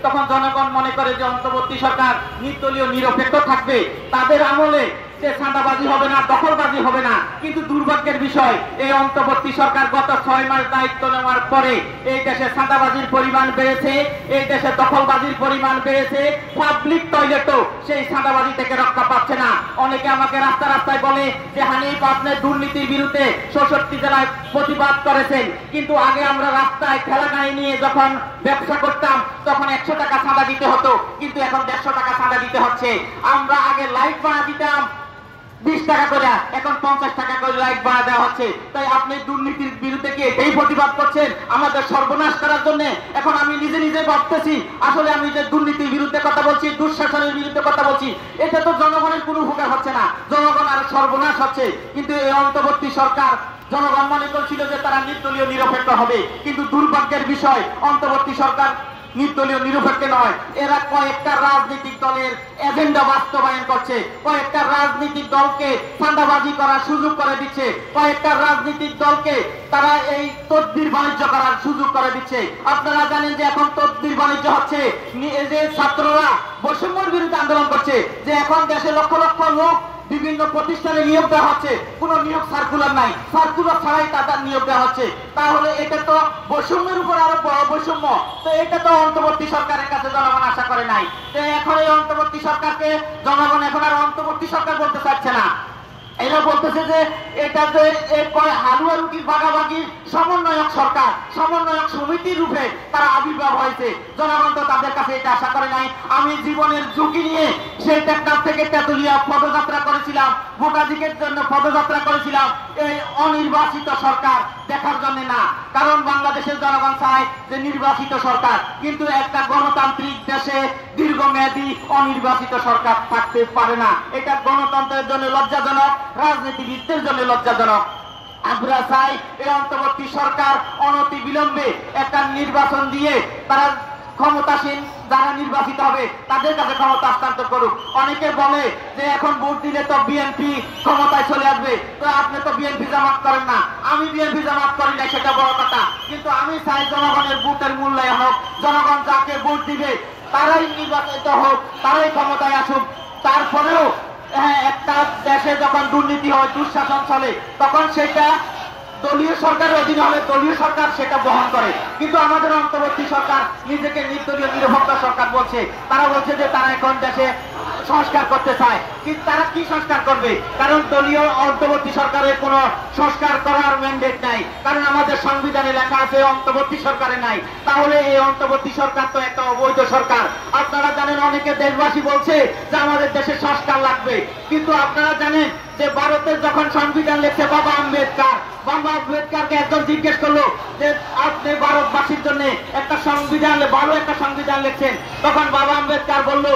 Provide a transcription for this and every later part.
তখন জনগণ মনে করে যে অন্তর্বর্তী সরকার নির্দলীয় নিরপেক্ষ থাকবে, তাদের আমলে যে চাঁদাবাজি হবে না, দখলবাজি হবে না। কিন্তু দুর্ভাগ্যের বিষয়, এই অন্তর্বর্তী সরকার গত 6 মাস দায়িত্ব নেওয়ার পরে এই দেশে চাঁদাবাজির পরিমাণ বেড়েছে, এই দেশে দখলবাজির পরিমাণ বেড়েছে। পাবলিক টয়লেটও সেই চাঁদাবাজি থেকে রক্ষা পাচ্ছে না। অনেকে আমাকে রাস্তায় বলে যে হানিফ, আপনি দুর্নীতির বিরুদ্ধে 66 জেলায় প্রতিবাদ করেছেন, কিন্তু আগে আমরা রাস্তায় ঠেলা গাড়ি নিয়ে যখন ব্যবসা করতাম তখন 100 টাকা চাঁদা দিতে হতো, কিন্তু এখন 150 টাকা চাঁদা দিতে হচ্ছে। আমরা আগে লাইট ভাড়া দিতাম 20 টাকা করে, এখন 50 টাকা করে লাইট ভাড়া দেওয়া হচ্ছে। তাই আপনি দুর্নীতির বিরুদ্ধে কি এই প্রতিবাদ করছেন আমাদের সর্বনাশ করার জন্য? এখন আমি নিজে ভাবতেছি, আসলে আমি যে দুর্নীতির বিরুদ্ধে কথা বলছি, দুঃশাসনের বিরুদ্ধে কথা বলছি, এটা তো জনগণের কোনো উপকার হচ্ছে না, জনগণ আর সর্বনাশ হচ্ছে। কিন্তু এই অন্তর্বর্তী সরকার, জনগণ মনে করছিল যে তারা নির্দলীয় নিরপেক্ষ হবে, কিন্তু দুর্ভাগ্যের বিষয় অন্তর্বর্তী সরকার নির্দলীয় নিরপেক্ষ নয়। এরা কয়েকটা রাজনৈতিক দলের এজেন্ডা বাস্তবায়ন করছে, কয়েকটা রাজনৈতিক দলকে চাঁদাবাজি করার সুযোগ করে দিচ্ছে, কয়েকটা রাজনৈতিক দলকে তারা এই তদবির বাণিজ্য করার সুযোগ করে দিচ্ছে। আপনারা জানেন যে এখন তদবির বাণিজ্য হচ্ছে, যে ছাত্ররা বৈষম্যের বিরুদ্ধে আন্দোলন করছে, যে এখন দেশে লক্ষ লক্ষ লোক বিভিন্ন প্রতিষ্ঠানে নিয়োগ দেওয়া হচ্ছে, কোন নিয়োগ সার্কুলার নাই, সার্কুলার ছাড়াই তাদের নিয়োগ দেওয়া হচ্ছে। তাহলে এটা তো বৈষম্যের উপর আরো বড় বৈষম্য। তো এটা তো অন্তর্বর্তী সরকারের কাছে জনগণ আশা করে নাই। তো এখন এই অন্তর্বর্তী সরকারকে জনগণ এখন আর অন্তর্বর্তী সরকার বলতে চাচ্ছে না, এরা বলতেছে যে এটা যে হালুয়া রুটির ভাগাভাগি সমন্বয়ক সরকার, সমন্বয়ক সমিতির রূপে তারা আবির্ভাব হয়েছে। জনগণ তো তাদের কাছে এটা আশা করে নাই। আমি জীবনের ঝুঁকি নিয়ে সেই টেকনাফ থেকে তেতুলিয়া পদযাত্রা করেছিলাম, ভোটাধিকের জন্য পদযাত্রা করেছিলাম, এই অনির্বাচিত সরকার দেখার জন্য না। কারণ বাংলাদেশের জনগণ চায় যে নির্বাচিত সরকার, কিন্তু একটা গণতান্ত্রিক দেশে দীর্ঘমেয়াদী অনির্বাচিত সরকার থাকতে পারে না। এটা গণতন্ত্রের জন্য লজ্জাজনক, রাজনীতিবিদদের জন্য লজ্জাজনক। আমরা চাই এই অন্তর্বর্তী সরকার অনতি বিলম্বে একটা নির্বাচন দিয়ে তারা ক্ষমতাসীন যারা নির্বাচিত হবে তাদের কাছে ক্ষমতা হস্তান্তর করুক। অনেকে বলে যে এখন ভোট দিলে তো বিএনপি ক্ষমতায় চলে আসবে, তো আপনি তো বিএনপি জামাত করেন না। আমি বিএনপি জামাত করি না, সেটা বড় কথা, কিন্তু আমি চাই জনগণের ভোটের মূল্যায়ন হোক, জনগণ যাকে ভোট দিবে তারাই নির্বাচিত হোক, তারাই ক্ষমতায় আসুক। তারপরেও একটা দেশে যখন দুর্নীতি হয়, দুঃশাসন চলে, তখন সেটা দলীয় সরকারের অধীনে হলে দলীয় সরকার সেটা বহন করে। কিন্তু আমাদের অন্তর্বর্তী সরকার নিজেকে নির্দলীয় নিরপেক্ষ সরকার বলছে। তারা বলছে যে তারা এখন দেশে সংস্কার করতে চায়, কিন্তু তারা কি সংস্কার করবে? কারণ দলীয় অন্তর্বর্তী সরকারের কোনো সংস্কার করার ম্যান্ডেট নাই, কারণ আমাদের সংবিধানে লেখা আছে অন্তর্বর্তী সরকারে নাই। তাহলে এই অন্তর্বর্তী সরকার তো একটা অবৈধ সরকার। আপনারা জানেন অনেকে দেশবাসী বলছে যে আমাদের দেশে সংস্কার লাগবে, কিন্তু আপনারা জানেন যে ভারতের যখন সংবিধান লিখছে বাবা আম্বেদকারকে একজন জিজ্ঞেস করলো যে আপনি ভারতবাসীর জন্য একটা সংবিধান, ভালো একটা সংবিধান লিখছেন, তখন বাবা আম্বেদকর বলল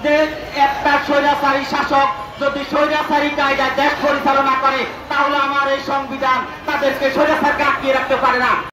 যে একটা স্বৈরাচারী শাসক যদি স্বৈরাচারী কায়দায় দেশ পরিচালনা করে তাহলে আমার এই সংবিধান তাদেরকে স্বৈরাচারকে আটকিয়ে রাখতে পারে না।